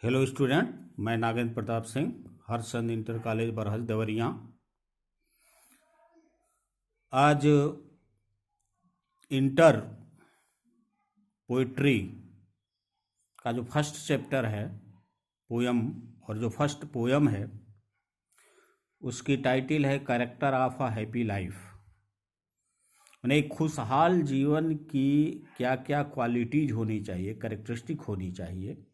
Hello student, मैं Nagendra Pratap Singh, Harchand inter college Barhaj Deoria. आज inter poetry का जो फर्स्ट चैप्टर है पोयम, और जो फर्स्ट पोयम है उसकी टाइटल है character of a happy life. यानी एक खुशहाल जीवन की क्या क्या क्वालिटीज होनी चाहिए, कैरेक्टरिस्टिक होनी चाहिए।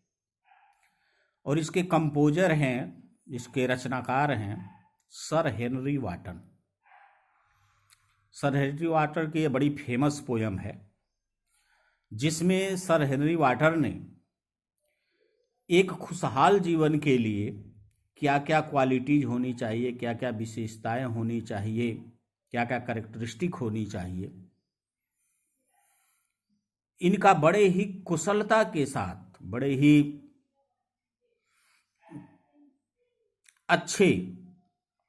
और इसके कंपोजर हैं, इसके रचनाकार हैं सर हेनरी वाटन। सर हेनरी वाटन की ये बड़ी फेमस पोयम है जिसमें सर हेनरी वाटन ने एक खुशहाल जीवन के लिए क्या क्या क्वालिटीज होनी चाहिए, क्या क्या विशेषताएं होनी चाहिए, क्या क्या कैरेक्टरिस्टिक होनी चाहिए, इनका बड़े ही कुशलता के साथ, बड़े ही अच्छे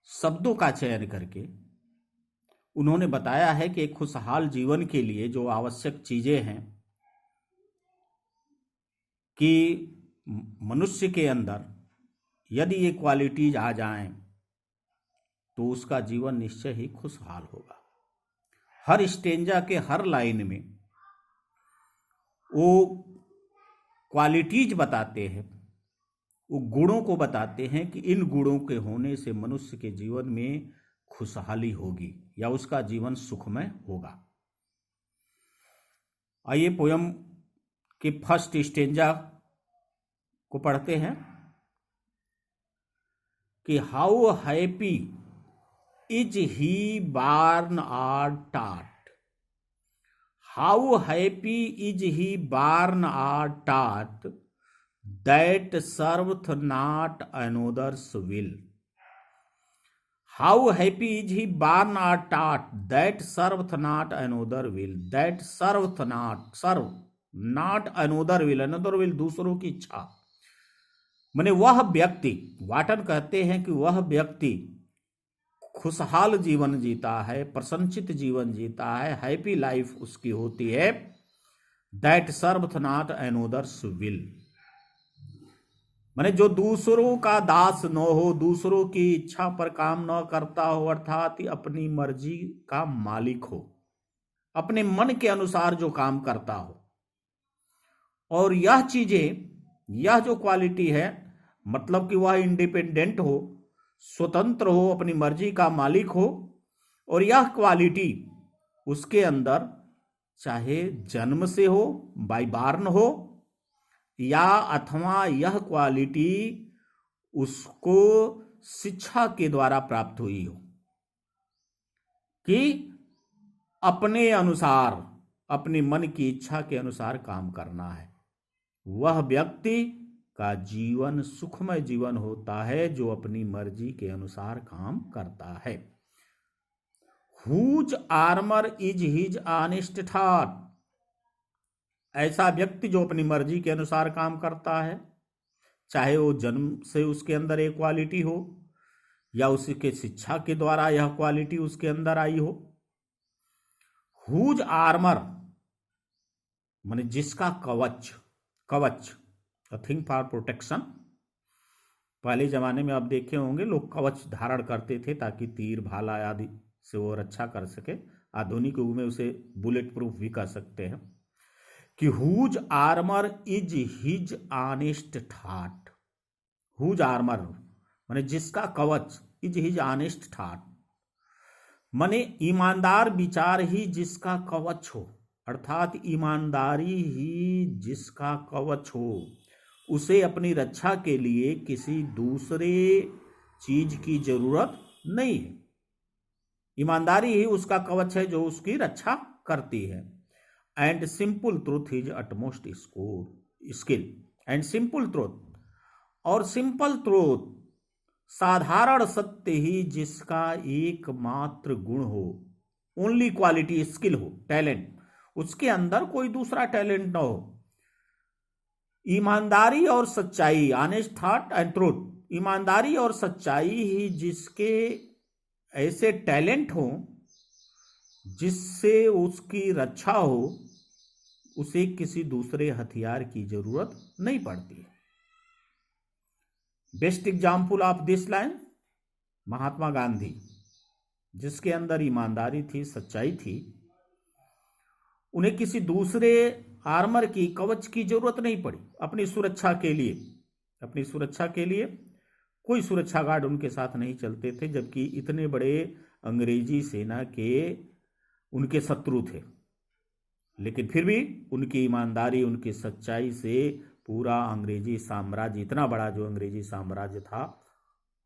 शब्दों का चयन करके उन्होंने बताया है कि एक खुशहाल जीवन के लिए जो आवश्यक चीजें हैं कि मनुष्य के अंदर यदि ये क्वालिटीज आ जाएं तो उसका जीवन निश्चय ही खुशहाल होगा। हर स्टेंजा के हर लाइन में वो क्वालिटीज बताते हैं, वो गुणों को बताते हैं कि इन गुणों के होने से मनुष्य के जीवन में खुशहाली होगी या उसका जीवन सुखमय होगा। आइए पोयम के फर्स्ट स्टेंजा को पढ़ते हैं कि how happy is he born are टाट, how happy is he born are टाट, that serveth not another's will. How happy is he born or taught, that serveth not another will, that serveth not another will, another will दूसरों की इच्छा। माने वह व्यक्ति, वाटन कहते हैं कि वह व्यक्ति खुशहाल जीवन जीता है, प्रसन्नचित जीवन जीता है, हैप्पी लाइफ उसकी होती है, that serveth not another's will। माने जो दूसरों का दास न हो, दूसरों की इच्छा पर काम न करता हो, अर्थात अपनी मर्जी का मालिक हो, अपने मन के अनुसार जो काम करता हो। और यह चीजें, यह जो क्वालिटी है, मतलब कि वह इंडिपेंडेंट हो, स्वतंत्र हो, अपनी मर्जी का मालिक हो, और यह क्वालिटी उसके अंदर चाहे जन्म से हो, बाय बॉर्न हो, या अथवा यह क्वालिटी उसको शिक्षा के द्वारा प्राप्त हुई हो कि अपने अनुसार, अपने मन की इच्छा के अनुसार काम करना है, वह व्यक्ति का जीवन सुखमय जीवन होता है जो अपनी मर्जी के अनुसार काम करता है। Whose armour is his honest thought, ऐसा व्यक्ति जो अपनी मर्जी के अनुसार काम करता है, चाहे वो जन्म से उसके अंदर एक क्वालिटी हो या उसके शिक्षा के द्वारा यह क्वालिटी उसके अंदर आई हो। हुज आर्मर माने जिसका कवच, कवच अ थिंग फॉर प्रोटेक्शन। पहले जमाने में आप देखे होंगे लोग कवच धारण करते थे ताकि तीर भाला आदि से वो रक्षा कर सके। आधुनिक युग में उसे बुलेट प्रूफ भी कह सकते हैं कि whose armour is his honest thought. Whose armour माने जिसका कवच, इज हिज ऑनेस्ट थॉट माने ईमानदार विचार ही जिसका कवच हो, अर्थात ईमानदारी ही जिसका कवच हो, उसे अपनी रक्षा के लिए किसी दूसरे चीज की जरूरत नहीं है। ईमानदारी ही उसका कवच है जो उसकी रक्षा करती है। And simple truth is utmost skill, and simple truth, और सिंपल ट्रूथ साधारण सत्य ही जिसका एकमात्र गुण हो, ओनली क्वालिटी स्किल हो, टैलेंट, उसके अंदर कोई दूसरा टैलेंट ना हो। ईमानदारी और सच्चाई, ऑनेस्ट थॉट एंड ट्रूथ, ईमानदारी और सच्चाई ही जिसके ऐसे टैलेंट हो जिससे उसकी रक्षा हो, उसे किसी दूसरे हथियार की जरूरत नहीं पड़ती है। Best example of this line Mahatma Gandhi, जिसके अंदर ईमानदारी थी, सच्चाई थी। उन्हें किसी दूसरे आर्मर की, कवच की जरूरत नहीं पड़ी अपनी सुरक्षा के लिए। अपनी सुरक्षा के लिए कोई सुरक्षा गार्ड उनके साथ नहीं चलते थे, जबकि इतने बड़े अंग्रेजी सेना के उनके शत्रु थे। लेकिन फिर भी उनकी ईमानदारी, उनकी सच्चाई से पूरा अंग्रेजी साम्राज्य, इतना बड़ा जो अंग्रेजी साम्राज्य था,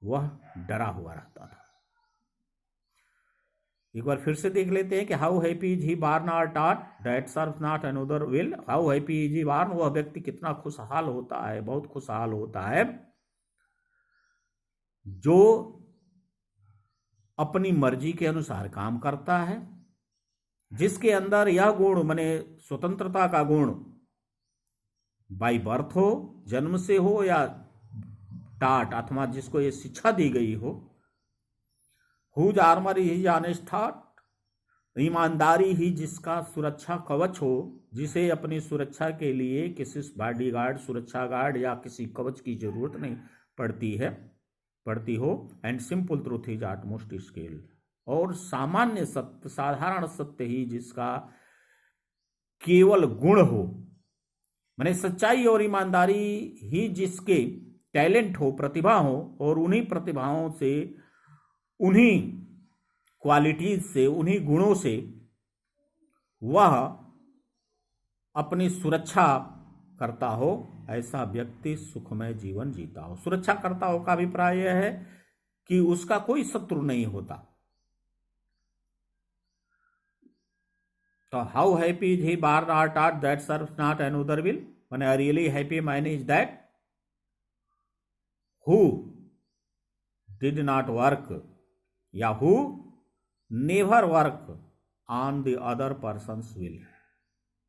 वह डरा हुआ रहता था। एक बार फिर से देख लेते हैं कि how happy is he born or taught that serves not another will. How happy is he born, वह व्यक्ति कितना खुशहाल होता है, बहुत खुशहाल होता है, जो अपनी मर्जी के अनुसार काम करता है, जिसके अंदर यह गुण, माने स्वतंत्रता का गुण, बाई बर्थ हो, जन्म से हो, या टाट अथवा जिसको ये शिक्षा दी गई हो। Whose armour is honest thought, ईमानदारी ही जिसका सुरक्षा कवच हो, जिसे अपनी सुरक्षा के लिए किसी बॉडीगार्ड, सुरक्षा गार्ड या किसी कवच की जरूरत नहीं पड़ती हो। And simple truth is utmost skill, और सामान्य सत्य, साधारण सत्य ही जिसका केवल गुण हो, माने सच्चाई और ईमानदारी ही जिसके टैलेंट हो, प्रतिभा हो, और उन्हीं प्रतिभाओं से, उन्हीं क्वालिटीज से, उन्हीं गुणों से वह अपनी सुरक्षा करता हो, ऐसा व्यक्ति सुखमय जीवन जीता हो। सुरक्षा करता हो का अभिप्राय यह है कि उसका कोई शत्रु नहीं होता। तो how happy is he born or taught that serves not another will, माने a really happy man is that who did not work, या who never work on the other persons will,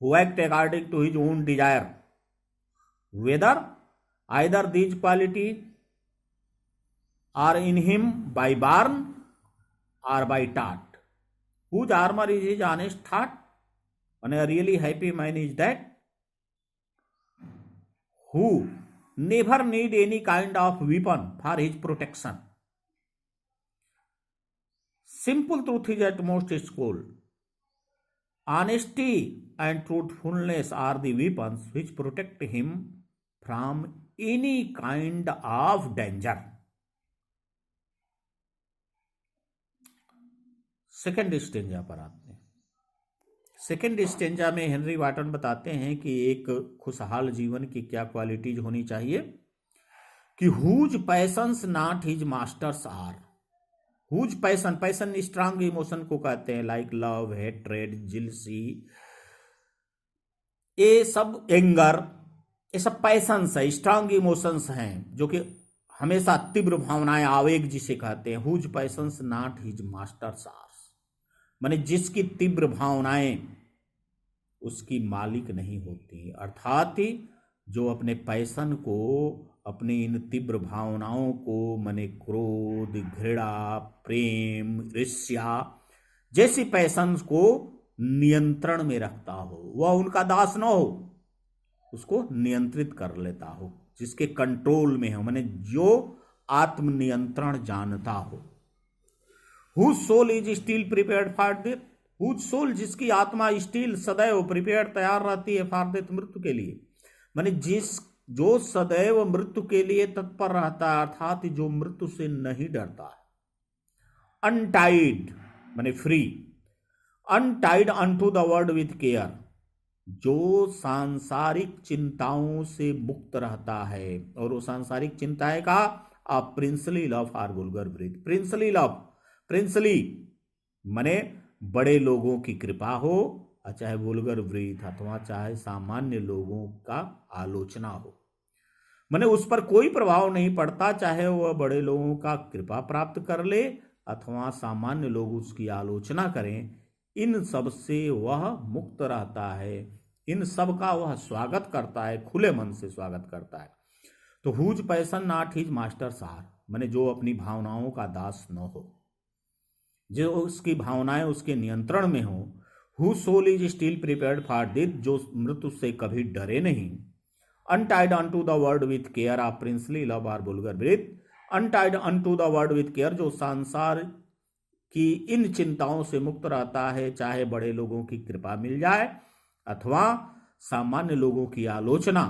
who act according to his own desire, whether either these quality are in him by born or by taught. Whose armour is his honest thought, and a really happy man is that who never need any kind of weapon for his protection. Simple truth is at most its goal. Honesty and truthfulness are the weapons which protect him from any kind of danger. Second stanza पर आते हैं। Second stanza में Henry वाटन बताते हैं कि एक खुशहाल जीवन की क्या क्वालिटीज होनी चाहिए, कि whose passions not his masters are. Whose passion, passion strong emotion को कहते हैं, लाइक लव, हेट्रेड, जिलसी, ये सब, एंगर, ये सब पैशंस है, स्ट्रांग इमोशंस हैं, जो कि हमेशा तीव्र भावनाएं, आवेग जिसे कहते हैं। Whose passions not his masters are, माने जिसकी तीव्र भावनाएं उसकी मालिक नहीं होती, अर्थात जो अपने पैशन को, अपनी इन तीव्र भावनाओं को, माने क्रोध, घृणा, प्रेम, ईर्ष्या जैसी पैशंस को नियंत्रण में रखता हो, वह उनका दास न हो, उसको नियंत्रित कर लेता हो, जिसके कंट्रोल में हो, माने जो आत्मनियंत्रण जानता हो। Whose soul is still prepared for death, whose soul जिसकी आत्मा स्टील सदैव प्रिपेयर्ड, तैयार रहती है, फॉर डेथ, मृत्यु के लिए, माने जो सदैव मृत्यु के लिए तत्पर रहता है, अर्थात जो मृत्यु से नहीं डरता है। अनटाइड माने free, untied unto the world with care, जो सांसारिक चिंताओं से मुक्त रहता है। और वो सांसारिक चिंताएं का a princely love for vulgar breath, princely love, princely माने बड़े लोगों की कृपा हो, चाहे वुल्गर ब्रीथ अथवा चाहे सामान्य लोगों का आलोचना हो, माने उस पर कोई प्रभाव नहीं पड़ता, चाहे वह बड़े लोगों का कृपा प्राप्त कर ले अथवा सामान्य लोग उसकी आलोचना करें, इन सब से वह मुक्त रहता है, इन सब का वह स्वागत करता है, खुले मन से स्वागत करता है। तो whose passion not his masters are, माने जो अपनी भावनाओं का दास न हो, जो उसकी भावनाएं उसके नियंत्रण में हो। Who soul is still prepared for death, जो मृत्यु से कभी डरे नहीं। Untied unto the word with care of princely love or vulgar breath. Untied unto the word with care, जो संसार की इन चिंताओं से मुक्त रहता है, चाहे बड़े लोगों की कृपा मिल जाए अथवा सामान्य लोगों की आलोचना,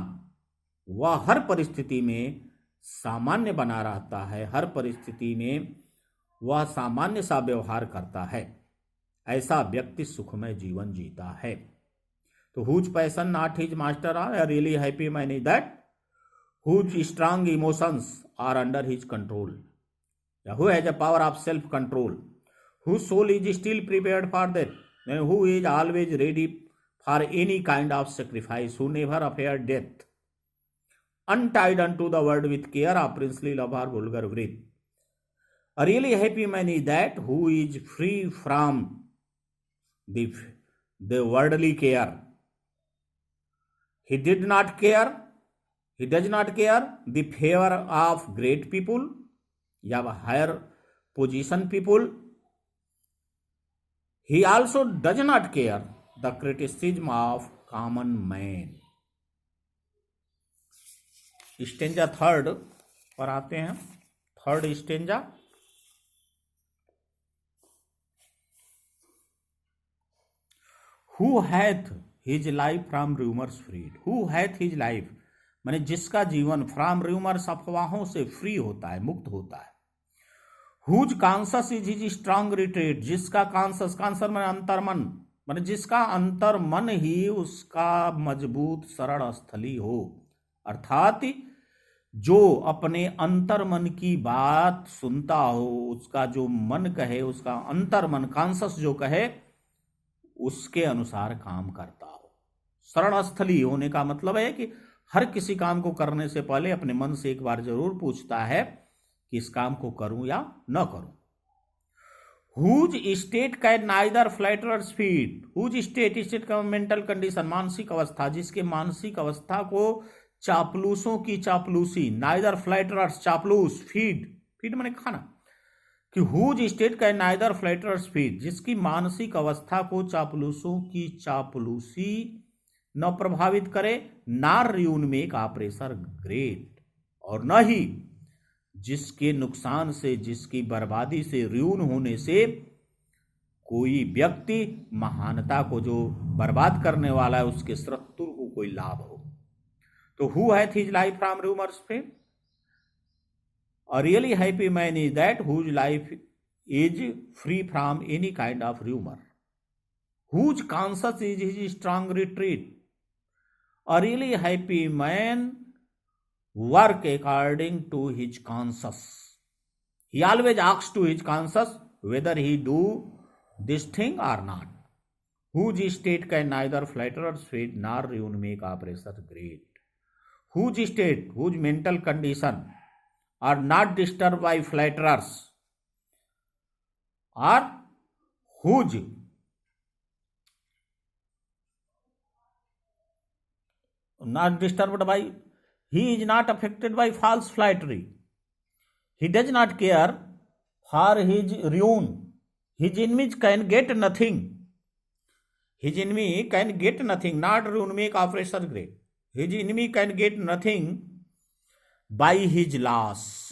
वह हर परिस्थिति में सामान्य बना रहता है, हर परिस्थिति में वह सामान्य सा व्यवहार करता है। ऐसा व्यक्ति सुखमय जीवन जीता है। तो whose passion not his master are really happy man is that whose strong emotions are under his control, who has a power of self control, whose soul is still prepared for that, and who is always ready for any kind of sacrifice, who never feared death. Untied unto the word with care of princely love or vulgar breath. A really happy man is that who is free from the worldly care. He does not care the favor of great people या higher position people. He also does not care the criticism of common man. Stanza third पर आते हैं। Third stanza, Who hath his life from rumors freed. Who hath his life माने जिसका जीवन from rumors अफवाहों से free होता है, मुक्त होता है। Whose conscious is his strong retreat, जिसका कॉन्शस, कॉन्शस माने अंतर्मन, माने जिसका अंतर्मन ही उसका मजबूत शरण स्थली हो, अर्थात जो अपने अंतर्मन की बात सुनता हो, उसका जो मन कहे, उसका अंतर्मन कॉन्शस जो कहे उसके अनुसार काम करता हो। शरण स्थली होने का मतलब है कि हर किसी काम को करने से पहले अपने मन से एक बार जरूर पूछता है कि इस काम को करूं या न करूं। Whose state can neither flatterers feed, whose state का मेंटल कंडीशन, मानसिक अवस्था, जिसके मानसिक अवस्था को चापलूसों की चापलूसी, नाइदर फ्लैटरर्स चापलूस, फीड माने खाना, कि whose state can neither flatterers feed, जिसकी मानसिक अवस्था को चापलूसों की चापलूसी न प्रभावित करे, नार रियून मेक ऑपरेशन ग्रेट, और न ही जिसके नुकसान से, जिसकी बर्बादी से, ऋण होने से कोई व्यक्ति महानता को जो बर्बाद करने वाला है उसके शत्रु को कोई लाभ हो। तो who hath his life from rumours पे, a really happy man is that whose life is free from any kind of rumour, whose conscious is his strong retreat. A really happy man work according to his conscience. He always asks to his conscience whether he do this thing or not. Whose state can neither flatter or feed nor ruin make oppressor great. Whose state, whose mental condition are not disturbed by flatterers, or whose not disturbed by, he is not affected by false flattery. He does not care for his ruin. His enemies can get nothing. His enemy can get nothing, not ruin make oppressor great. His enemy can get nothing by his loss.